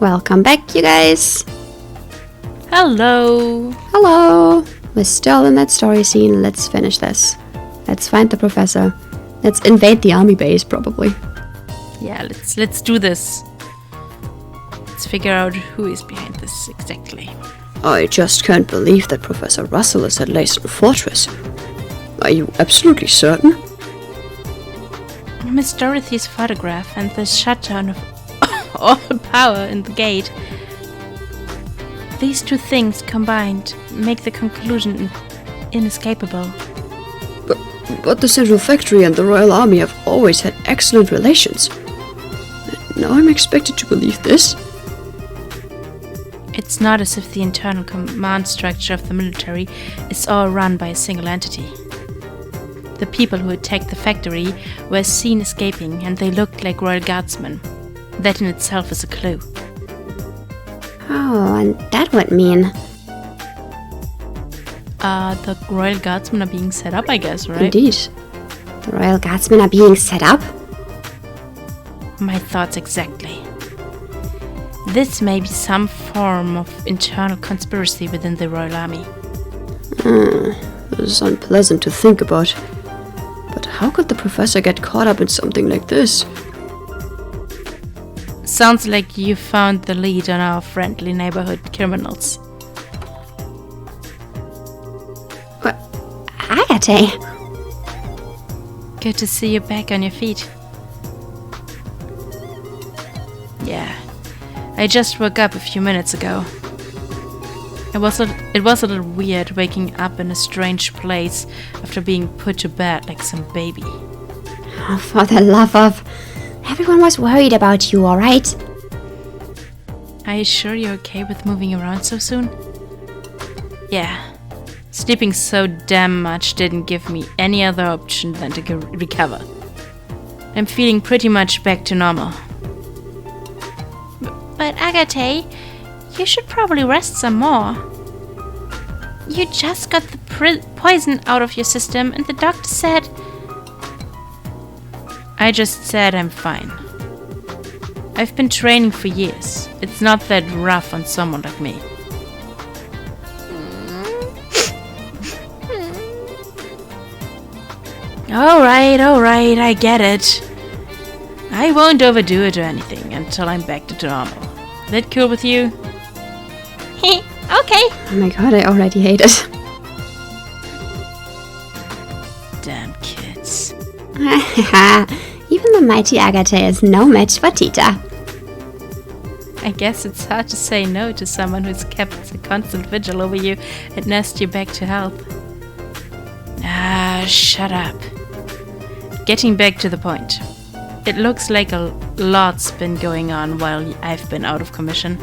Welcome back, you guys. Hello. Hello. We're still in that story scene. Let's finish this. Let's find the professor. Let's invade the army base, probably. Yeah, let's do this. Let's figure out who is behind this exactly. I just can't believe that Professor Russell is at Leyston Fortress. Are you absolutely certain? Miss Dorothy's photograph and the shutdown of all the power in the gate. These two things combined make the conclusion inescapable. But the Central Factory and the Royal Army have always had excellent relations. Now I'm expected to believe this? It's not as if the internal command structure of the military is all run by a single entity. The people who attacked the factory were seen escaping and they looked like Royal Guardsmen. That in itself is a clue. Oh, and that would mean... The Royal Guardsmen are being set up, I guess, right? Indeed. The Royal Guardsmen are being set up? My thoughts exactly. This may be some form of internal conspiracy within the Royal Army. This is unpleasant to think about. But how could the professor get caught up in something like this? Sounds like you found the lead on our friendly neighborhood criminals. What? Agate? Good to see you back on your feet. Yeah, I just woke up a few minutes ago. It was a little weird waking up in a strange place after being put to bed like some baby. Oh, for the love of... Everyone was worried about you, alright? Are you sure you're okay with moving around so soon? Yeah. Sleeping so damn much didn't give me any other option than to recover. I'm feeling pretty much back to normal. But Agate, you should probably rest some more. You just got the poison out of your system and the doctor said... I just said I'm fine. I've been training for years. It's not that rough on someone like me. Alright, I get it. I won't overdo it or anything until I'm back to normal. That cool with you? Okay. Oh my god, I already hate it. Damn kids. Even the mighty Agate is no match for Tita. I guess it's hard to say no to someone who's kept a constant vigil over you and nursed you back to health. Shut up. Getting back to the point. It looks like a lot's been going on while I've been out of commission.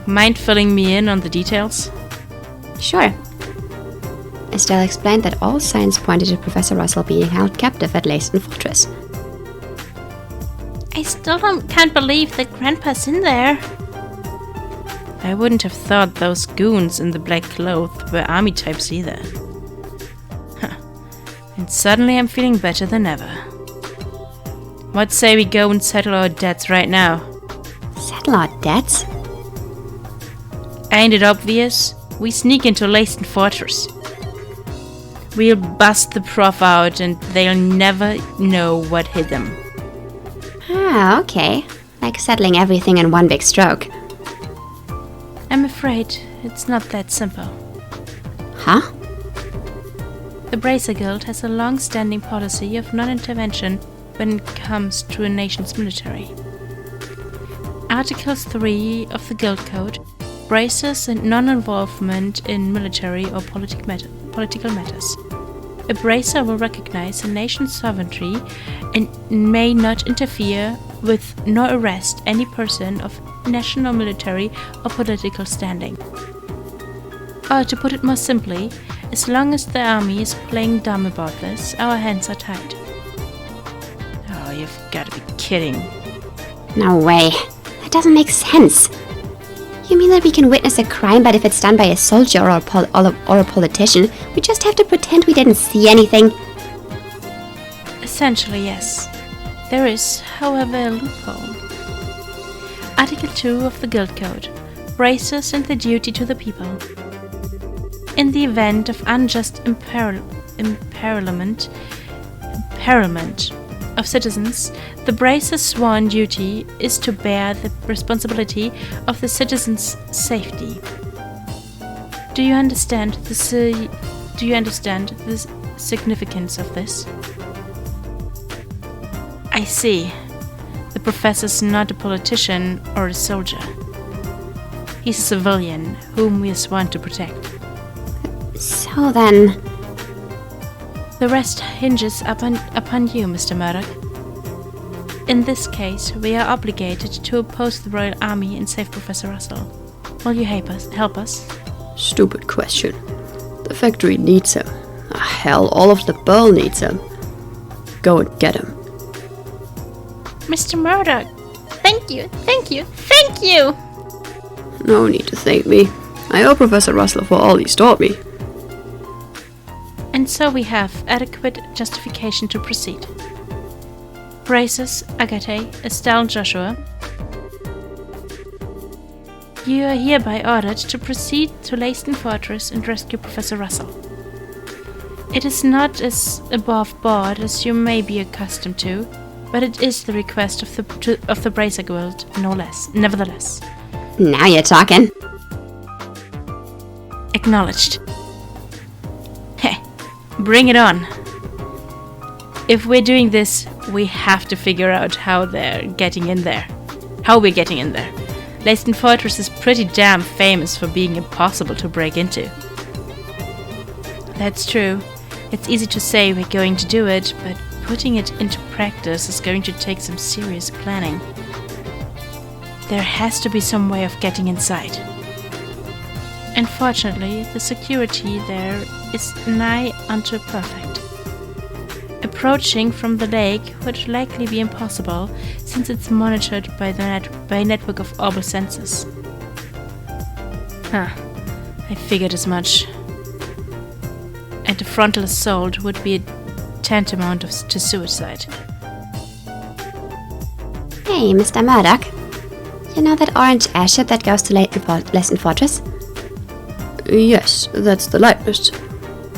Mind filling me in on the details? Sure. Estelle explained that all signs pointed to Professor Russell being held captive at Leyston Fortress. I still can't believe that Grandpa's in there. I wouldn't have thought those goons in the black clothes were army types either. And suddenly I'm feeling better than ever. What say we go and settle our debts right now? Settle our debts? Ain't it obvious? We sneak into Leyston Fortress. We'll bust the prof out and they'll never know what hit them. Ah, okay. Like settling everything in one big stroke. I'm afraid it's not that simple. Huh? The Bracer Guild has a long-standing policy of non-intervention when it comes to a nation's military. Article 3 of the Guild Code braces and non-involvement in military or political matters. A bracer will recognize a nation's sovereignty and may not interfere with nor arrest any person of national, military, or political standing. Or to put it more simply, as long as the army is playing dumb about this, our hands are tied. Oh, you've got to be kidding. No way. That doesn't make sense. You mean that we can witness a crime, but if it's done by a soldier or a politician, we just have to pretend we didn't see anything? Essentially, yes. There is, however, a loophole. Article 2 of the Guild Code. Bracers and the duty to the people. In the event of unjust imperilement of citizens, the bracer's sworn duty is to bear the responsibility of the citizens' safety. Do you understand the significance of this? I see. The professor's not a politician or a soldier. He's a civilian whom we are sworn to protect. So then... The rest hinges upon you, Mr. Murdoch. In this case, we are obligated to oppose the Royal Army and save Professor Russell. Will you help us? Stupid question. The factory needs him. Hell, all of the Burl needs him. Go and get him. Mr. Murdoch, thank you! No need to thank me. I owe Professor Russell for all he's taught me. And so we have adequate justification to proceed. Bracers, Agate, Estelle, Joshua, you are hereby ordered to proceed to Leyston Fortress and rescue Professor Russell. It is not as above board as you may be accustomed to, but it is the request of the Bracer Guild, no less. Nevertheless. Now you're talking. Acknowledged. Heh, bring it on. If we're doing this, we have to figure out how we're getting in there. Leyston Fortress is pretty damn famous for being impossible to break into. That's true. It's easy to say we're going to do it, but putting it into practice is going to take some serious planning. There has to be some way of getting inside. Unfortunately, the security there is nigh unto perfect. Approaching from the lake would likely be impossible, since it's monitored by a network of orbital sensors. I figured as much. And a frontal assault would be tantamount to suicide. Hey, Mr. Murdoch. You know that orange airship that goes to Leyston Fortress? Yes, that's the Lightness.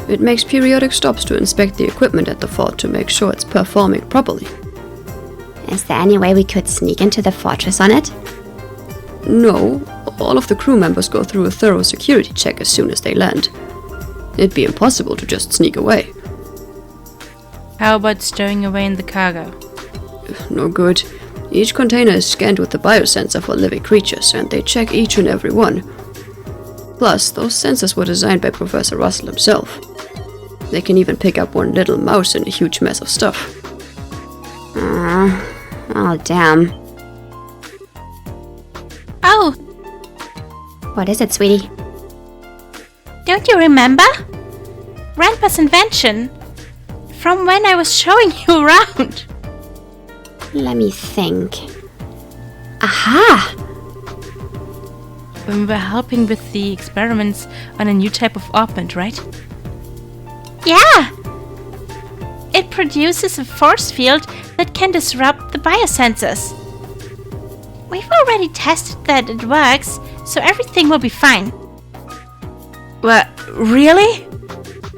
It makes periodic stops to inspect the equipment at the fort to make sure it's performing properly. Is there any way we could sneak into the fortress on it? No, all of the crew members go through a thorough security check as soon as they land. It'd be impossible to just sneak away. How about stowing away in the cargo? No good. Each container is scanned with the biosensor for living creatures, and they check each and every one. Plus, those sensors were designed by Professor Russell himself. They can even pick up one little mouse in a huge mess of stuff. Oh, damn. Oh! What is it, sweetie? Don't you remember? Grandpa's invention. From when I was showing you around. Let me think. Aha! When we were helping with the experiments on a new type of orbment, right? Yeah! It produces a force field that can disrupt the biosensors. We've already tested that it works, so everything will be fine. What? Really?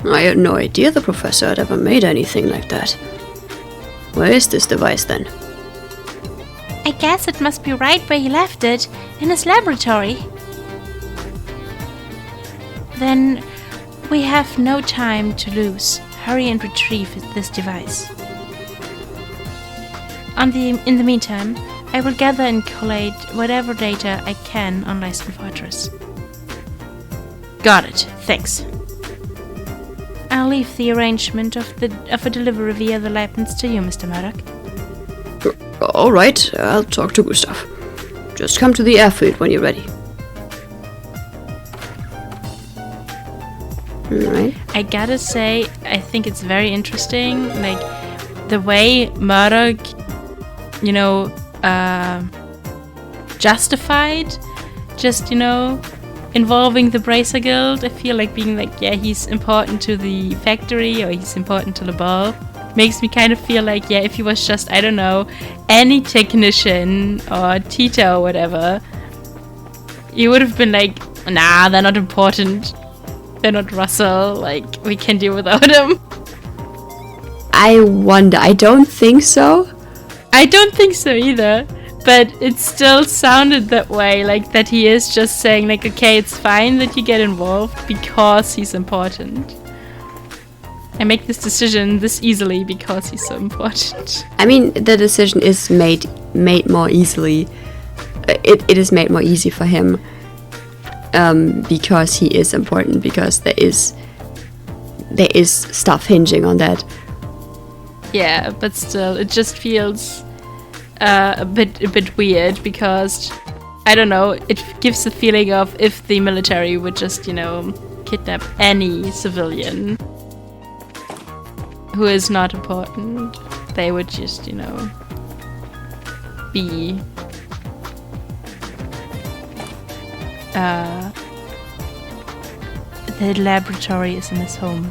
I had no idea the professor had ever made anything like that. Where is this device then? I guess it must be right where he left it, in his laboratory. Then we have no time to lose. Hurry and retrieve this device. In the meantime, I will gather and collate whatever data I can on Leyston Fortress. Got it. Thanks. I'll leave the arrangement of a delivery via the Leibniz to you, Mr. Murdoch. Alright, I'll talk to Gustav. Just come to the airfield when you're ready. Alright. I gotta say, I think it's very interesting, like, the way Murdoch, justified just, involving the Bracer Guild. I feel like being like, yeah, he's important to the factory or he's important to the ball. makes me kind of feel like, yeah, if he was just, I don't know, any technician or teacher or whatever, he would have been like, nah, they're not important. They're not Russell. Like, we can deal without him. I wonder. I don't think so. I don't think so either. But it still sounded that way, like that he is just saying, like, okay, it's fine that you get involved because he's important. I make this decision this easily because he's so important. I mean, the decision is made more easily. It is made more easy for him because he is important. Because there is stuff hinging on that. Yeah, but still, it just feels a bit weird because I don't know. It gives the feeling of if the military would just, you know, kidnap any civilian who is not important, they would just, you know, be the laboratory is in his home.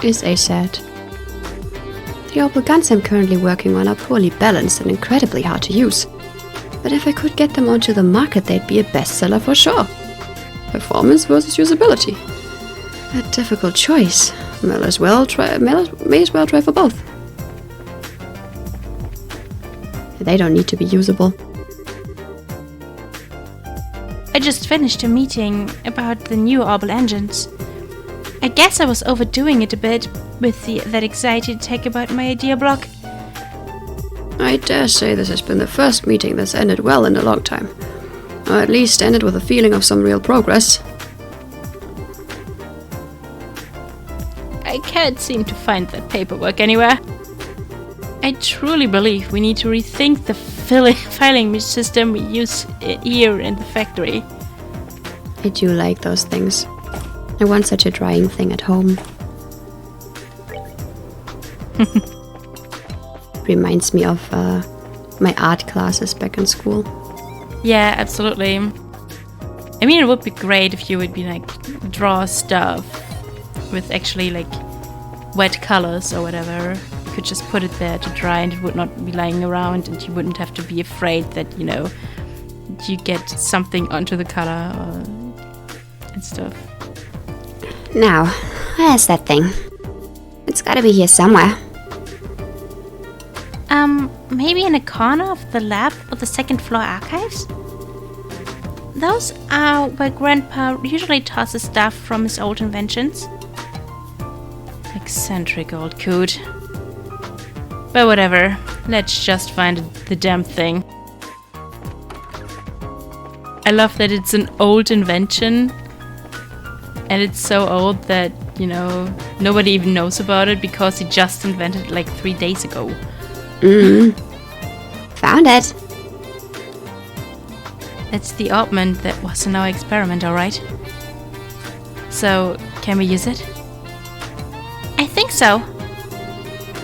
Is a set. The orbital guns I'm currently working on are poorly balanced and incredibly hard to use. But if I could get them onto the market, they'd be a bestseller for sure. Performance versus usability. A difficult choice. May as well try for both. They don't need to be usable. I just finished a meeting about the new orbital engines. I guess I was overdoing it a bit with that excited tech about my idea block. I dare say this has been the first meeting that's ended well in a long time. Or at least ended with a feeling of some real progress. I can't seem to find that paperwork anywhere. I truly believe we need to rethink the filing system we use here in the factory. I do like those things. I want such a drying thing at home. Reminds me of my art classes back in school. Yeah, absolutely. I mean, it would be great if you would be like draw stuff with actually like wet colors or whatever. You could just put it there to dry and it would not be lying around and you wouldn't have to be afraid that, you know, you get something onto the color and stuff. Now, where's that thing? It's gotta be here somewhere. Maybe in a corner of the lab or the second floor archives? Those are where Grandpa usually tosses stuff from his old inventions. Eccentric old coot. But whatever, let's just find the damn thing. I love that it's an old invention. And it's so old that, you know, nobody even knows about it because he just invented it like 3 days ago. Found it. It's the ointment that was in our experiment, alright? So, can we use it? I think so.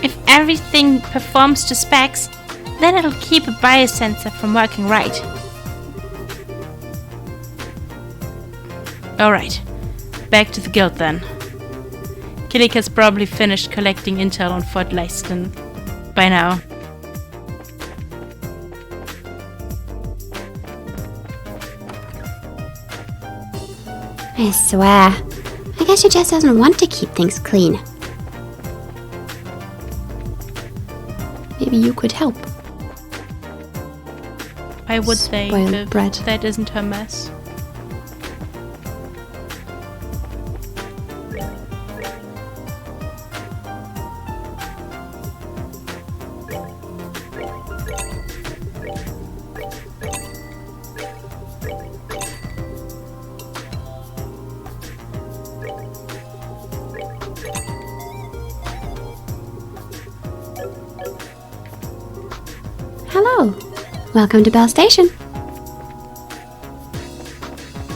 If everything performs to specs, then it'll keep a biosensor from working right. Alright, back to the guild then. Killick has probably finished collecting intel on Fort Leiston by now. I swear. I guess she just doesn't want to keep things clean. Maybe you could help. Why would they Spoiled if bread. that isn't her mess? Hello. Welcome to Bell Station.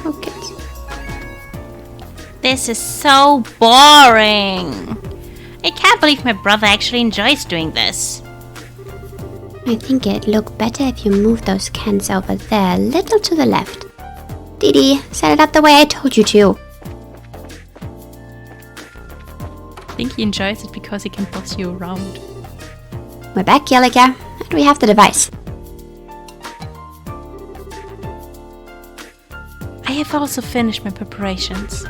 Okay. This is so boring. I can't believe my brother actually enjoys doing this. I think it'd look better if you moved those cans over there a little to the left. Dee Dee, set it up the way I told you to. think he enjoys it because he can boss you around. We're back, Yelika, and we have the device. I have also finished my preparations.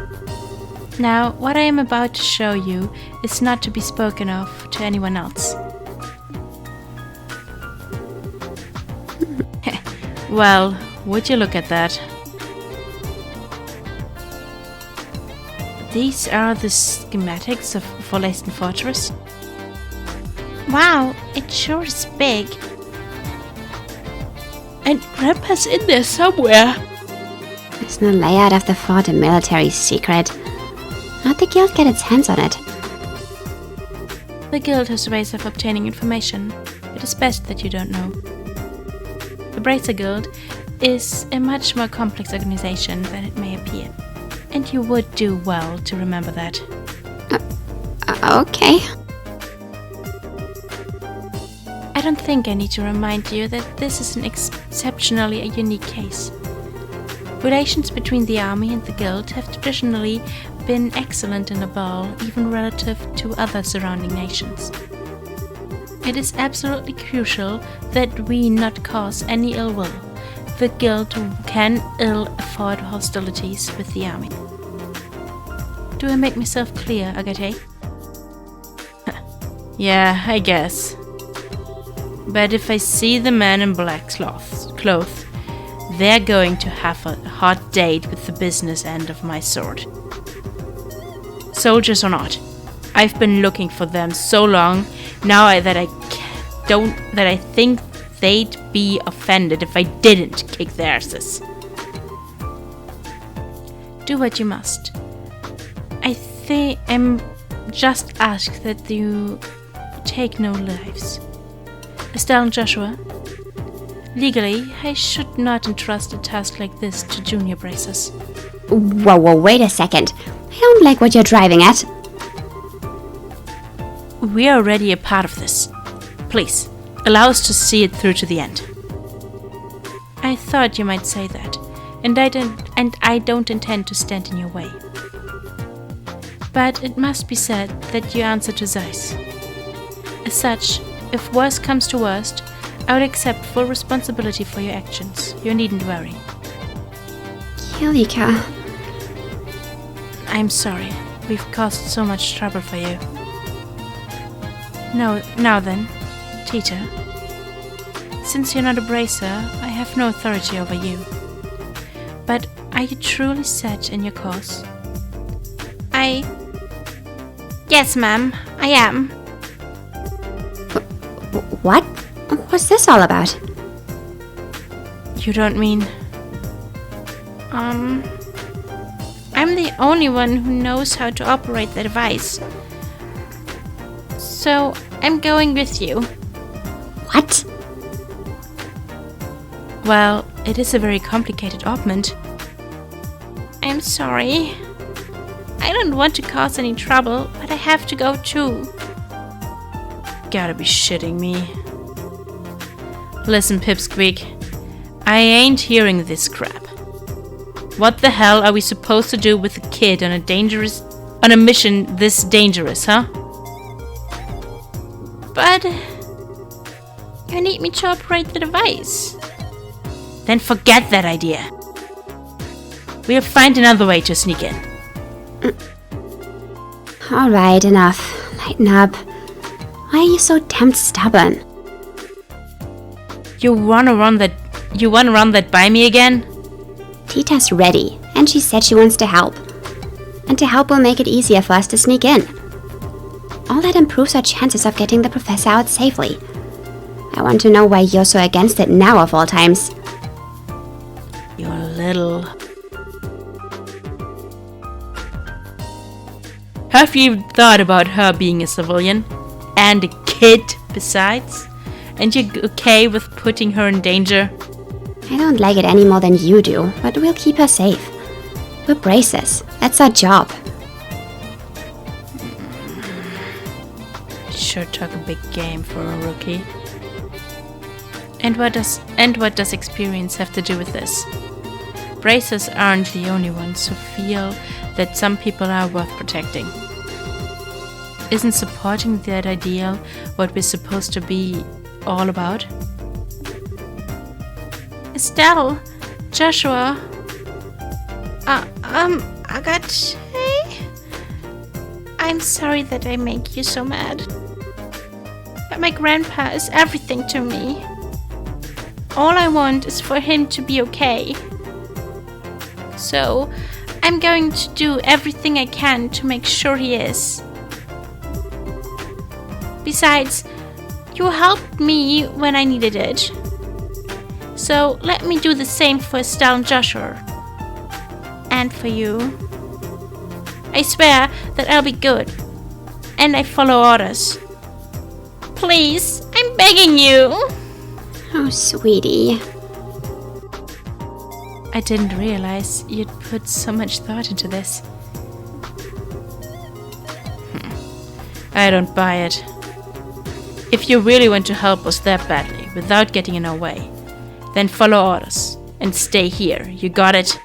Now, what I am about to show you is not to be spoken of to anyone else. Well, would you look at that? These are the schematics of full-fledged fortress. Wow, it sure is big. And Grandpa's in there somewhere. Is the layout of the fort a military secret? How'd the guild get its hands on it? The guild has ways of obtaining information. It is best that you don't know. The Bracer Guild is a much more complex organization than it may appear. And you would do well to remember that. Okay. I don't think I need to remind you that this is an exceptionally unique case. Relations between the army and the guild have traditionally been excellent in Abal, even relative to other surrounding nations. It is absolutely crucial that we not cause any ill will. The guild can ill afford hostilities with the army. Do I make myself clear, Agate? Yeah, I guess. But if I see the man in black clothes, they're going to have a hot date with the business end of my sword. Soldiers or not, I've been looking for them so long now that I think they'd be offended if I didn't kick their asses. Do what you must. I'm just asked that you take no lives. Estelle and Joshua, legally, I should not entrust a task like this to junior bracers. Whoa, wait a second. I don't like what you're driving at. We are already a part of this. Please, allow us to see it through to the end. I thought you might say that, and I don't intend to stand in your way. But it must be said that you answer to Zeiss. As such, if worst comes to worst, I will accept full responsibility for your actions. You needn't worry. Yelika. I'm sorry. We've caused so much trouble for you. Now then, Tita. Since you're not a bracer, I have no authority over you. But are you truly set in your cause? Yes, ma'am, I am. What? What's this all about? You don't mean... I'm the only one who knows how to operate the device. So, I'm going with you. What? Well, it is a very complicated ointment. I'm sorry. I don't want to cause any trouble, but I have to go too. Gotta be shitting me. Listen, Pipsqueak. I ain't hearing this crap. What the hell are we supposed to do with a kid on a mission this dangerous, huh? But you need me to operate the device. Then forget that idea. We'll find another way to sneak in. Alright, enough. Lighten up. Why are you so damn stubborn? You wanna run that by me again? Tita's ready, and she said she wants to help. And to help will make it easier for us to sneak in. All that improves our chances of getting the professor out safely. I want to know why you're so against it now of all times. You're little... Have you thought about her being a civilian? And a kid, besides? And you're okay with putting her in danger? I don't like it any more than you do, but we'll keep her safe. We're bracers. That's our job. Sure took a big game for a rookie. And what does experience have to do with this? Bracers aren't the only ones who feel that some people are worth protecting. isn't supporting that ideal what we're supposed to be all about? Estelle, Joshua, Agate, I'm sorry that I make you so mad. But my grandpa is everything to me. All I want is for him to be okay. So, I'm going to do everything I can to make sure he is. Besides, you helped me when I needed it. So, let me do the same for Estelle and Joshua. And for you. I swear that I'll be good. And I follow orders. Please, I'm begging you. Oh, sweetie. I didn't realize you'd put so much thought into this. I don't buy it. If you really want to help us that badly, without getting in our way, then follow orders and stay here. You got it?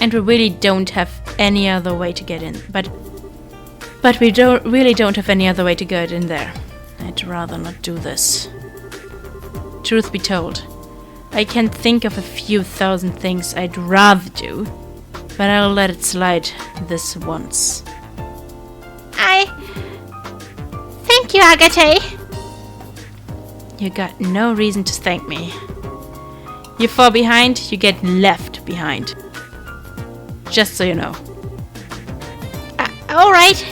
And we really don't have any other way to get in. But we really don't have any other way to get in there. I'd rather not do this. Truth be told, I can think of a few thousand things I'd rather do, but I'll let it slide this once. Thank you, Agate. You got no reason to thank me. You fall behind, you get left behind. Just so you know. Alright.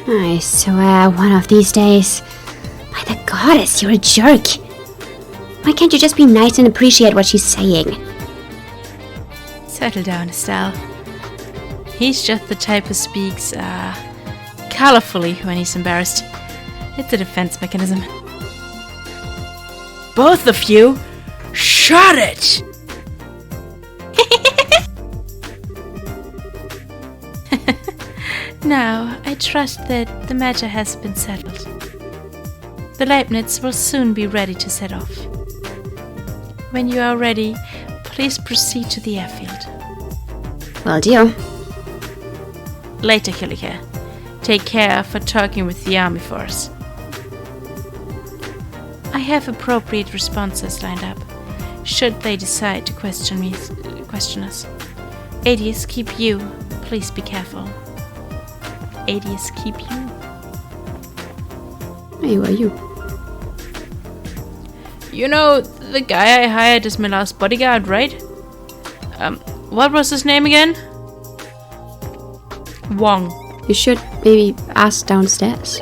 I swear, one of these days. By the goddess, you're a jerk. Why can't you just be nice and appreciate what she's saying? Settle down, Estelle. He's just the type who speaks, colorfully when he's embarrassed. It's a defense mechanism. Both of you, shut it! Now, I trust that the matter has been settled. The Leibniz will soon be ready to set off. When you are ready, please proceed to the airfield. Will do. Later, Killiker. Take care for talking with the army force. I have appropriate responses lined up, should they decide to question us. Adius, keep you. Please be careful. Adius, keep you. Hey, who are you? You know, the guy I hired as my last bodyguard, right? What was his name again? Wong. You should maybe ask downstairs.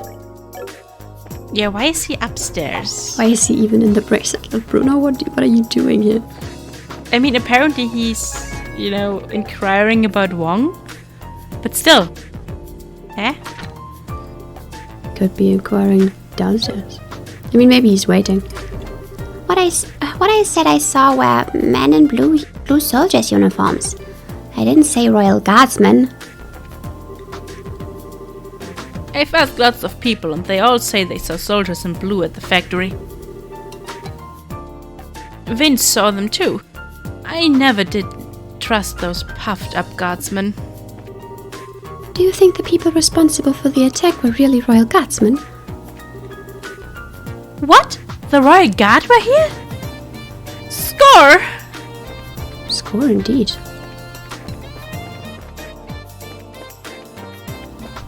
Yeah, why is he upstairs? Why is he even in the bracelet? Little Bruno, what are you doing here? I mean, apparently he's, inquiring about Wong. But still. Eh? Could be inquiring downstairs. I mean, maybe he's waiting. What I said I saw were men in blue soldiers' uniforms. I didn't say Royal Guardsmen. I've asked lots of people and they all say they saw soldiers in blue at the factory. Vince saw them too. I never did trust those puffed up guardsmen. Do you think the people responsible for the attack were really Royal Guardsmen? What? The Royal Guard were here? Score! Score indeed.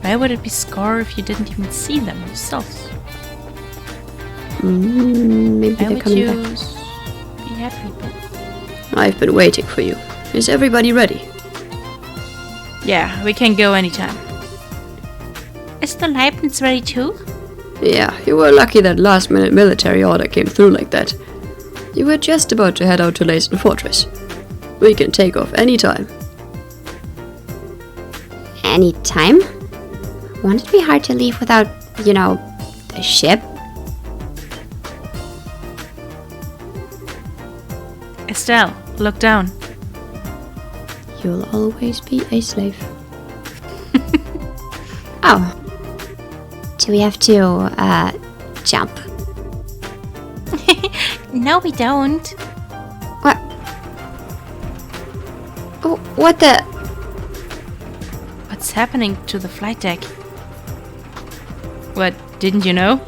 Why would it be score if you didn't even see them yourself? Maybe Why they're would coming you back. be happy? I've been waiting for you. Is everybody ready? Yeah, we can go anytime. Is the Leibniz ready too? Yeah, you were lucky that last-minute military order came through like that. You were just about to head out to Leysen Fortress. We can take off anytime. Anytime? Won't it be hard to leave without, the ship? Estelle, look down. You'll always be a slave. Oh. Do we have to, jump? No, we don't. What? Oh, what the? What's happening to the flight deck. What, didn't you know?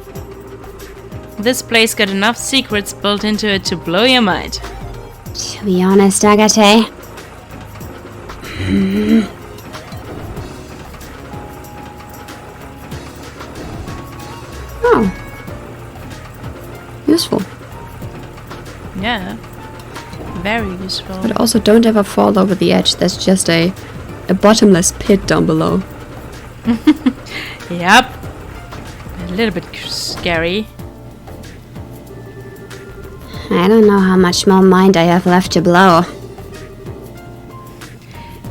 This place got enough secrets built into it to blow your mind. To be honest, Agate. Oh. Useful. Yeah. Very useful. But also don't ever fall over the edge. There's just a bottomless pit down below. Yep. A little bit scary. I don't know how much more mind I have left to blow.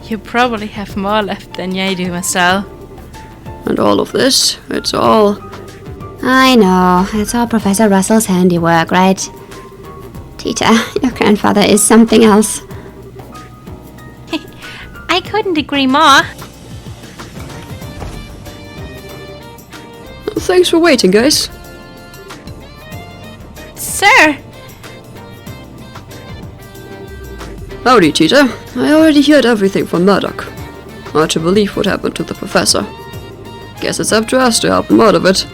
You probably have more left than I do, Marcel. And all of this, it's all... I know, it's all Professor Russell's handiwork, right? Tita, your grandfather is something else. I couldn't agree more. Thanks for waiting, guys. Sir! Howdy, Tita. I already heard everything from Murdoch. Hard to believe what happened to the professor. Guess it's up to us to help him out of it.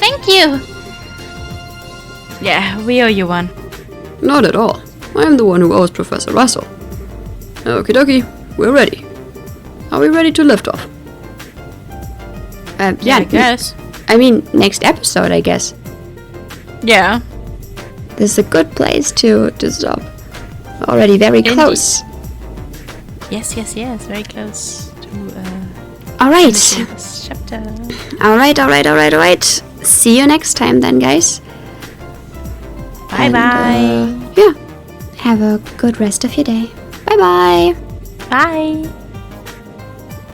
Thank you! Yeah, we owe you one. Not at all. I am the one who owes Professor Russell. Okie dokie, we're ready. Are we ready to lift off? Yeah, I guess. I mean, next episode, I guess. Yeah. This is a good place to stop. Already very close. Yes, very close to Alright. this chapter. Alright. See you next time then, guys. Bye-bye. Yeah. Have a good rest of your day. Bye-bye. Bye.